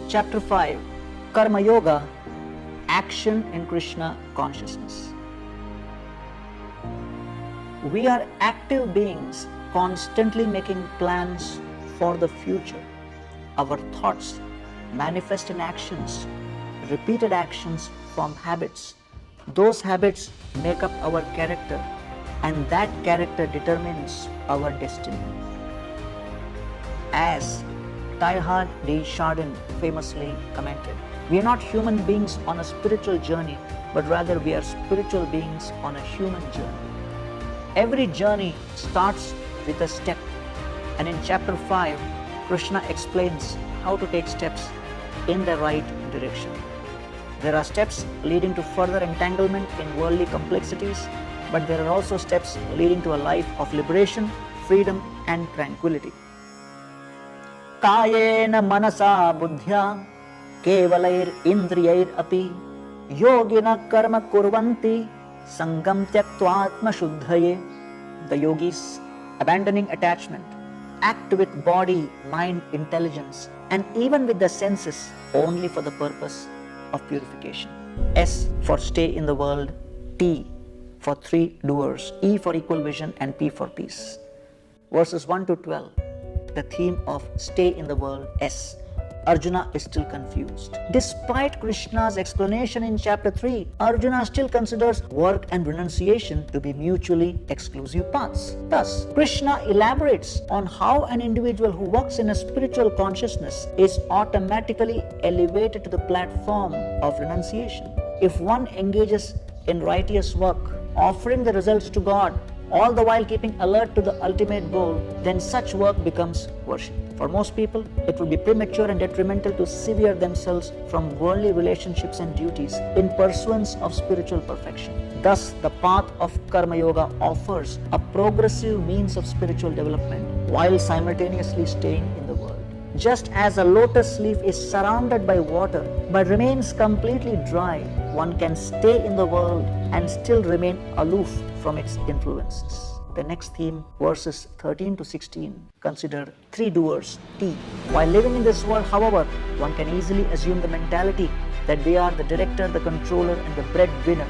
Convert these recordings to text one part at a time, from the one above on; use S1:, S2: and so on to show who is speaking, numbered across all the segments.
S1: Chapter 5, Karma Yoga, Action in Krishna Consciousness. We are active beings constantly making plans for the future. Our thoughts manifest in actions, repeated actions form habits. Those habits make up our character, and that character determines our destiny. As Teilhard de Chardin famously commented, we are not human beings on a spiritual journey, but rather we are spiritual beings on a human journey. Every journey starts with a step, and in chapter 5, Krishna explains how to take steps in the right direction. There are steps leading to further entanglement in worldly complexities, but there are also steps leading to a life of liberation, freedom, and tranquility. Kayena manasa buddhya kevalair indriyair api yogina karma kurvanti sangam tyaktva atma shuddhaye. The yogis, abandoning attachment, act with body, mind, intelligence, and even with the senses only for the purpose of purification. S for stay in the world, T for three doers, E for equal vision, and P for peace. Verses 1 to 12, the theme of stay in the world, S. Arjuna is still confused. Despite Krishna's explanation in chapter 3, Arjuna still considers work and renunciation to be mutually exclusive paths. Thus, Krishna elaborates on how an individual who works in a spiritual consciousness is automatically elevated to the platform of renunciation. If one engages in righteous work, offering the results to God, all the while keeping alert to the ultimate goal, then such work becomes worship. For most people, it would be premature and detrimental to sever themselves from worldly relationships and duties in pursuance of spiritual perfection. Thus, the path of Karma Yoga offers a progressive means of spiritual development while simultaneously staying in the world. Just as a lotus leaf is surrounded by water but remains completely dry, one can stay in the world and still remain aloof from its influences. The next theme, verses 13 to 16, consider three doers, T. While living in this world, however, one can easily assume the mentality that they are the director, the controller, and the breadwinner.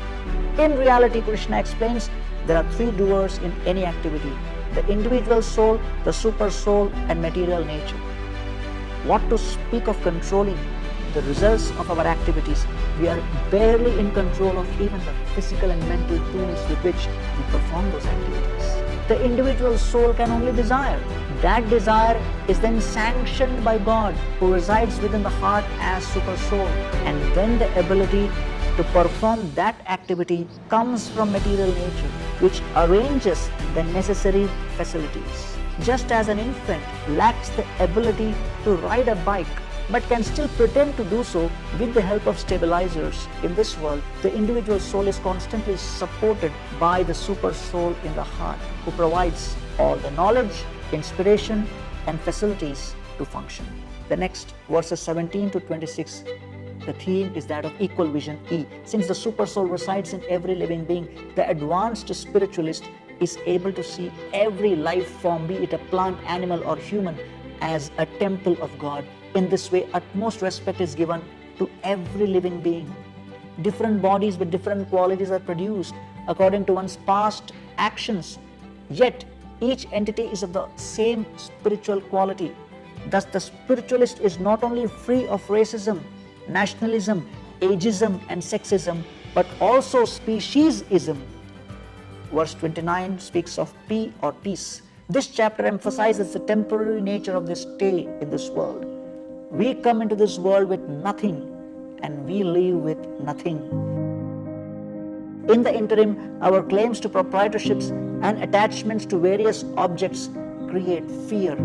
S1: In reality, Krishna explains there are three doers in any activity: the individual soul, the super soul, and material nature. What to speak of controlling the results of our activities? We are barely in control of even the physical and mental tools with which we perform those activities. The individual soul can only desire. That desire is then sanctioned by God, who resides within the heart as super soul, and then the ability to perform that activity comes from material nature, which arranges the necessary facilities. Just as an infant lacks the ability to ride a bike but can still pretend to do so with the help of stabilizers, in this world, the individual soul is constantly supported by the super soul in the heart, who provides all the knowledge, inspiration, and facilities to function. The next, verses 17 to 26, the theme is that of equal vision, E. Since the super soul resides in every living being, the advanced spiritualist is able to see every life form, be it a plant, animal, or human, as a temple of God. In this way, utmost respect is given to every living being. Different bodies with different qualities are produced according to one's past actions, yet each entity is of the same spiritual quality. Thus, the spiritualist is not only free of racism, nationalism, ageism, and sexism, but also speciesism. Verse 29 speaks of P or peace. This chapter emphasizes the temporary nature of this stay in this world. We come into this world with nothing, and we leave with nothing. In the interim, our claims to proprietorships and attachments to various objects create fear,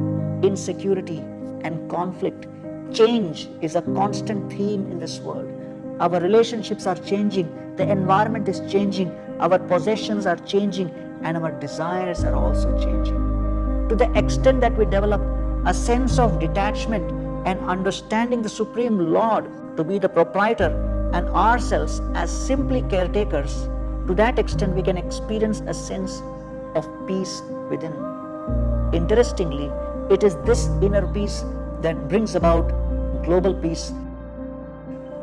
S1: insecurity, and conflict. Change is a constant theme in this world. Our relationships are changing, the environment is changing, our possessions are changing, and our desires are also changing. To the extent that we develop a sense of detachment and understanding the Supreme Lord to be the proprietor and ourselves as simply caretakers, to that extent we can experience a sense of peace within. Interestingly, it is this inner peace that brings about global peace.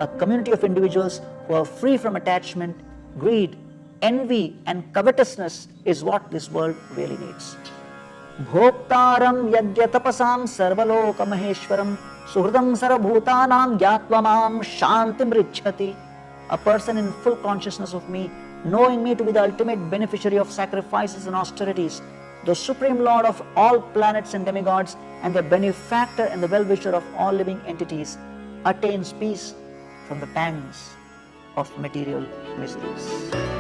S1: A community of individuals who are free from attachment, greed, envy, and covetousness is what this world really needs. Bhoktaram yajya tapasam sarvaloka maheshwaram suhridam sarvabhutanam gyatva shantim richhati. A person in full consciousness of me, knowing me to be the ultimate beneficiary of sacrifices and austerities, the supreme lord of all planets and demigods, and the benefactor and the well-wisher of all living entities, attains peace from the pangs of material miseries.